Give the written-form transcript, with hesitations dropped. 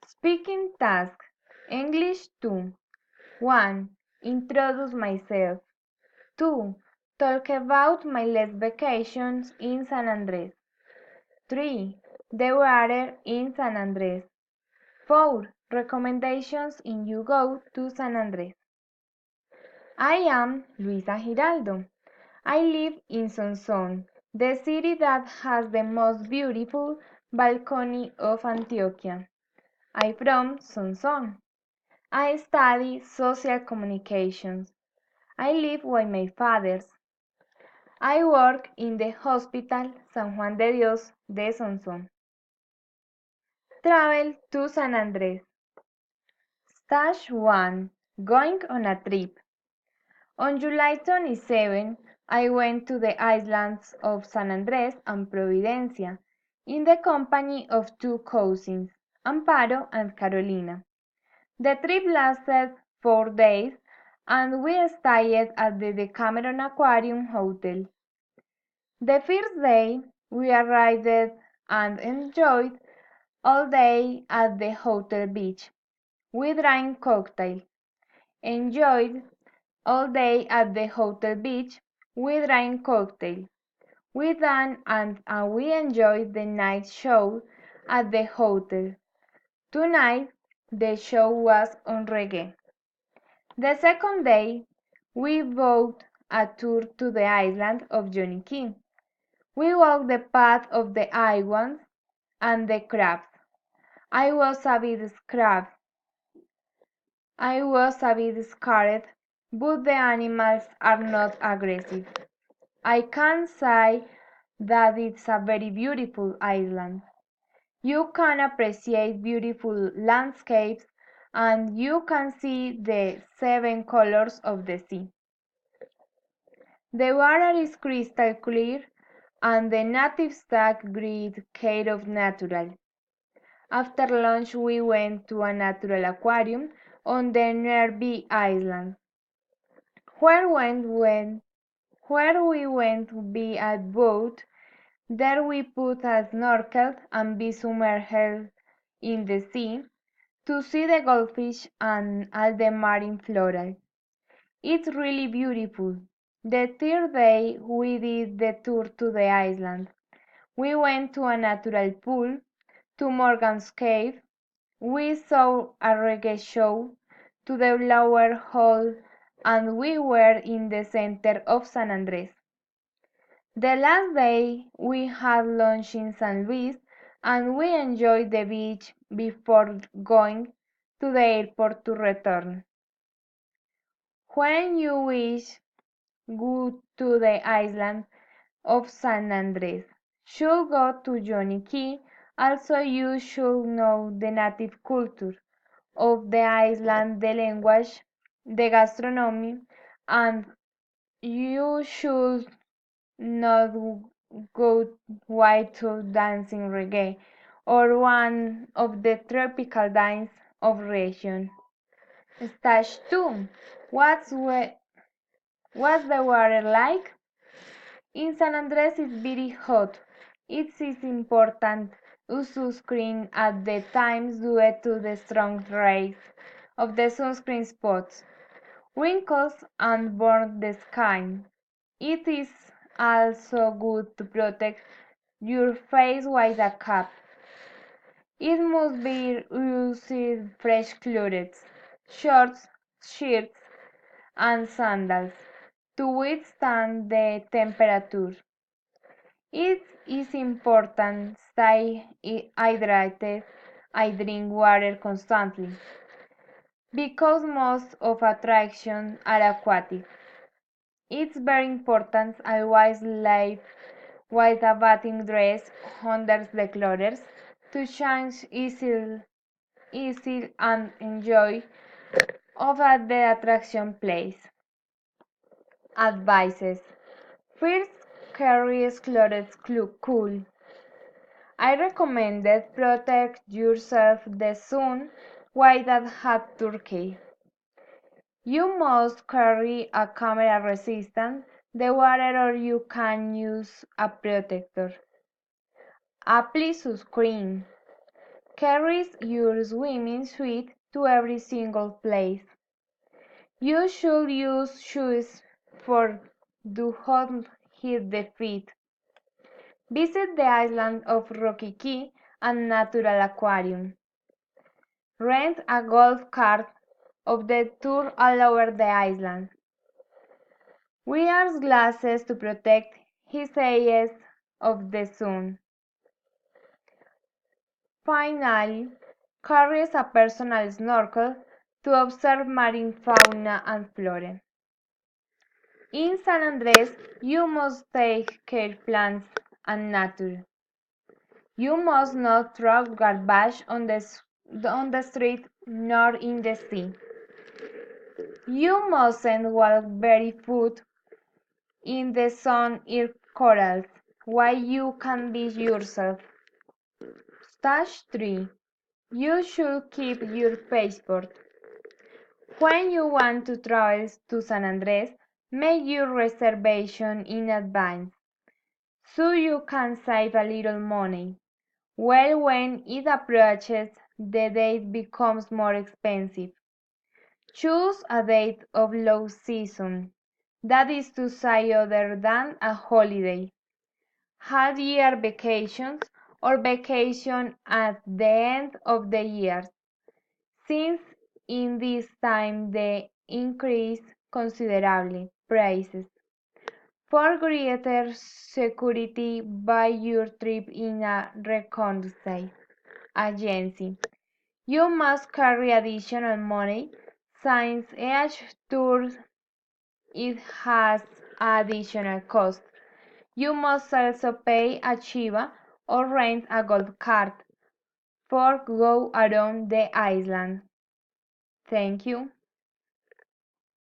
Speaking task. English 2. 1. Introduce myself. 2. Talk about my last vacations in San Andres. 3. The weather in San Andres. 4. Recommendations in you go to San Andres. I am Luisa Giraldo. I live in Sonsón, the city that has the most beautiful balcony of Antioquia. I'm from Sonsón. I study social communications. I live with my fathers. I work in the hospital San Juan de Dios de Sonsón. Travel to San Andres. Stage 1. Going on a trip. On July 27, I went to the islands of San Andres and Providencia in the company of two cousins, Amparo and Carolina. The trip lasted 4 days and we stayed at the Decameron Aquarium Hotel. The first day, we arrived and enjoyed all day at the hotel beach. We drank cocktails. Enjoyed all day at the hotel beach. We drank cocktails. We danced and we enjoyed the night show at the hotel. Tonight, the show was on reggae. The second day, we bought a tour to the island of Johnny King. We walked the path of the iguanas and the crabs. I was a bit scared. I was a bit scared, but the animals are not aggressive. I can say that it's a very beautiful island. You can appreciate beautiful landscapes and you can see the 7 colors of the sea. The water is crystal clear and the native staff greet care of natural. After lunch we went to a natural aquarium on the nearby island, where we went by a boat. There we put a snorkel and be submerged in the sea to see the goldfish and all the marine flora. It's really beautiful. The third day we did the tour to the island. We went to a natural pool, to Morgan's Cave. We saw a reggae show, to the lower hall, and we were in the center of San Andres. The last day we had lunch in San Luis and we enjoyed the beach before going to the airport to return. When you wish go to the island of San Andres, should go to Johnny Key. Also you should know the native culture of the island, the language, the gastronomy, and you should not go white to dancing reggae or one of the tropical dance of region. Stage 2. What's the water like? In San Andres it's very hot. It is important to sunscreen at the times due to the strong rays of the sunscreen spots, wrinkles and burn the skin. It is also good to protect your face with a cap. It must be used fresh clothes, shorts, shirts, and sandals to withstand the temperature. It is important stay hydrated. I drink water constantly because most of attractions are aquatic. It's very important always leave with a bathing dress under the clothes to change easy and enjoy of at the attraction place. Advices. First, carry clothes cool. I recommended protect yourself the sun with a hot turkey. You must carry a camera resistant the water or you can use a protector. Apply sunscreen. carries your swimming suit to every single place. You should use shoes for do not hit the feet. Visit the island of Rocky Key and Natural Aquarium. Rent a golf cart of the tour all over the island. Wear glasses to protect his eyes of the sun. Finally, carries a personal snorkel to observe marine fauna and flora. In San Andres, you must take care plants and nature. You must not throw garbage on the street nor in the sea. You mustn't walk barefoot in the sun or corals while you can be yourself. Stage 3. You should keep your passport. When you want to travel to San Andres, make your reservation in advance so you can save a little money. Well, when it approaches, the date becomes more expensive. Choose a date of low season, that is to say other than a holiday, half-year vacations, or vacation at the end of the year, since in this time they increase considerably prices. For greater security, buy your trip in a recognized agency. You must carry additional money since each tour it has additional cost. You must also pay a chiva or rent a golf cart for go around the island. Thank you.